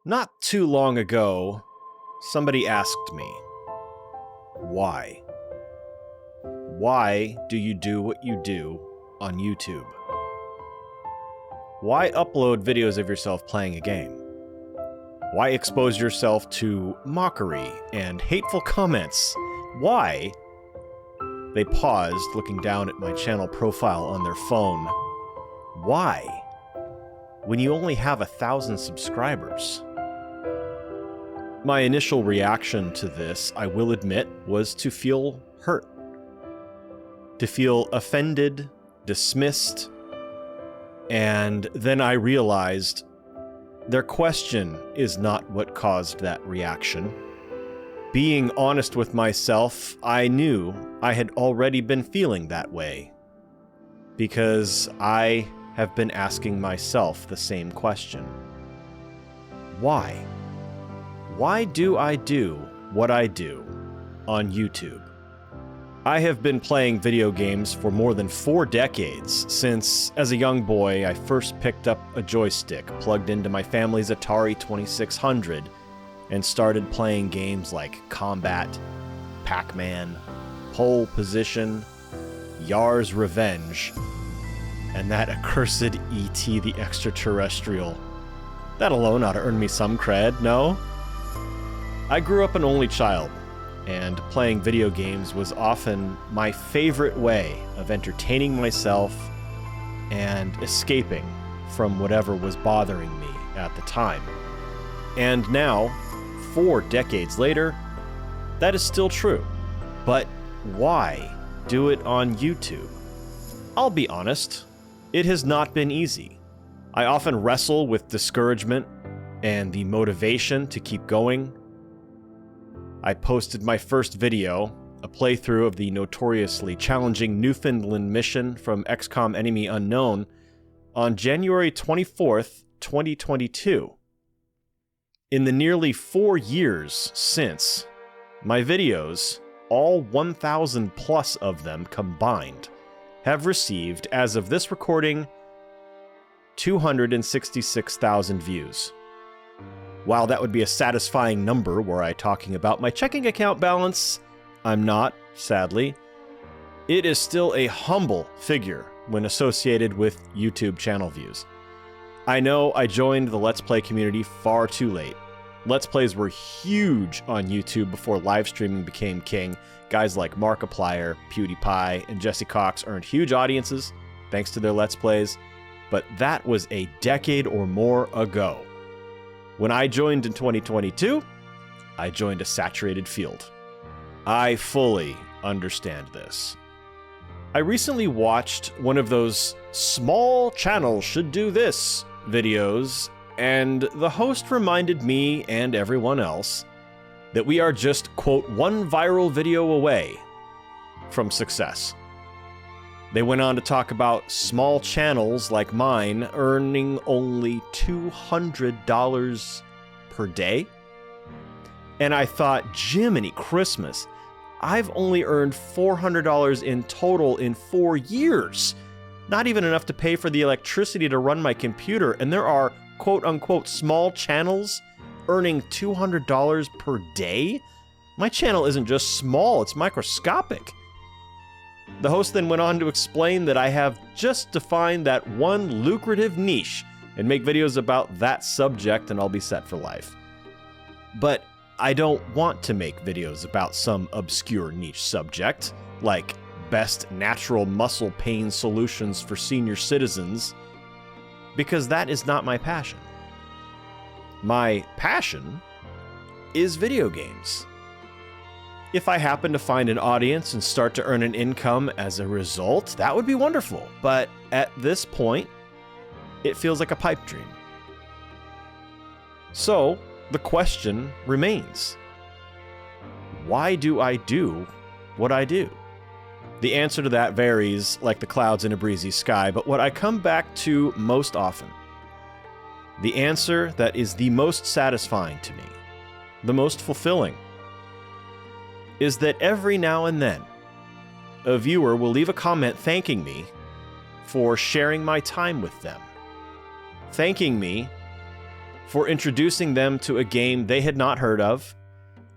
Not too long ago, somebody asked me, why? Why do you do what you do on YouTube? Why upload videos of yourself playing a game? Why expose yourself to mockery and hateful comments? Why? They paused, looking down at my channel profile on their phone. Why? When you only have 1,000 subscribers? My initial reaction to this, I will admit, was to feel hurt. To feel offended, dismissed, and then I realized their question is not what caused that reaction. Being honest with myself, I knew I had already been feeling that way, because I have been asking myself the same question. Why? Why do I do what I do on YouTube? I have been playing video games for more than 4 decades, since, as a young boy, I first picked up a joystick plugged into my family's Atari 2600 and started playing games like Combat, Pac-Man, Pole Position, Yar's Revenge, and that accursed E.T. the Extraterrestrial. That alone ought to earn me some cred, no? I grew up an only child, and playing video games was often my favorite way of entertaining myself and escaping from whatever was bothering me at the time. And now, 4 decades later, that is still true. But why do it on YouTube? I'll be honest, it has not been easy. I often wrestle with discouragement and the motivation to keep going. I posted my first video, a playthrough of the notoriously challenging Newfoundland mission from XCOM Enemy Unknown, on January 24th, 2022. In the nearly 4 years since, my videos, all 1,000 plus of them combined, have received, as of this recording, 266,000 views. While that would be a satisfying number were I talking about my checking account balance, I'm not, sadly. It is still a humble figure when associated with YouTube channel views. I know I joined the Let's Play community far too late. Let's Plays were huge on YouTube before live streaming became king. Guys like Markiplier, PewDiePie, and Jesse Cox earned huge audiences thanks to their Let's Plays, but that was a decade or more ago. When I joined in 2022, I joined a saturated field. I fully understand this. I recently watched one of those small channels should do this videos, and the host reminded me and everyone else that we are just, quote, one viral video away from success. They went on to talk about small channels like mine earning only $200 per day. And I thought, Jiminy Christmas, I've only earned $400 in total in 4 years. Not even enough to pay for the electricity to run my computer, and there are quote-unquote small channels earning $200 per day? My channel isn't just small, it's microscopic. The host then went on to explain that I have just defined that one lucrative niche and make videos about that subject and I'll be set for life. But I don't want to make videos about some obscure niche subject, like best natural muscle pain solutions for senior citizens, because that is not my passion. My passion is video games. If I happen to find an audience and start to earn an income as a result, that would be wonderful. But at this point, it feels like a pipe dream. So, the question remains, why do I do what I do? The answer to that varies like the clouds in a breezy sky, but what I come back to most often, the answer that is the most satisfying to me, the most fulfilling, is that every now and then, a viewer will leave a comment thanking me for sharing my time with them, thanking me for introducing them to a game they had not heard of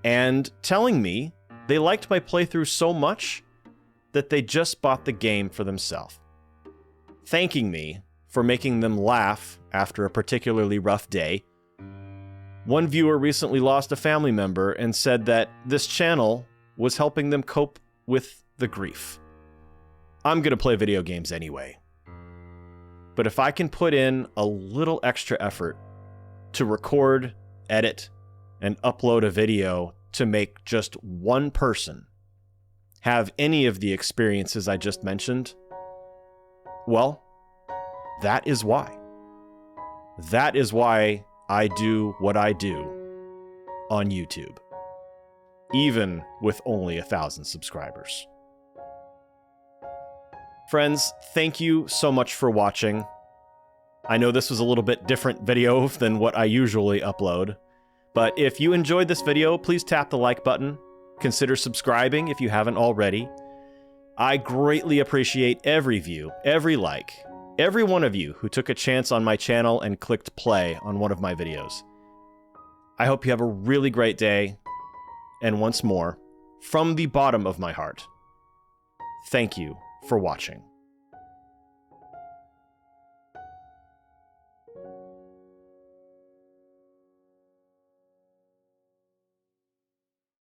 and telling me they liked my playthrough so much that they just bought the game for themselves, thanking me for making them laugh after a particularly rough day. One viewer recently lost a family member and said that this channel was helping them cope with the grief. I'm gonna play video games anyway. But if I can put in a little extra effort to record, edit, and upload a video to make just one person have any of the experiences I just mentioned, well, that is why. That is why I do what I do on YouTube, even with only 1,000 subscribers. Friends, thank you so much for watching. I know this was a little bit different video than what I usually upload, but if you enjoyed this video, please tap the like button. Consider subscribing if you haven't already. I greatly appreciate every view, every like, every one of you who took a chance on my channel and clicked play on one of my videos. I hope you have a really great day, and once more, from the bottom of my heart, thank you for watching.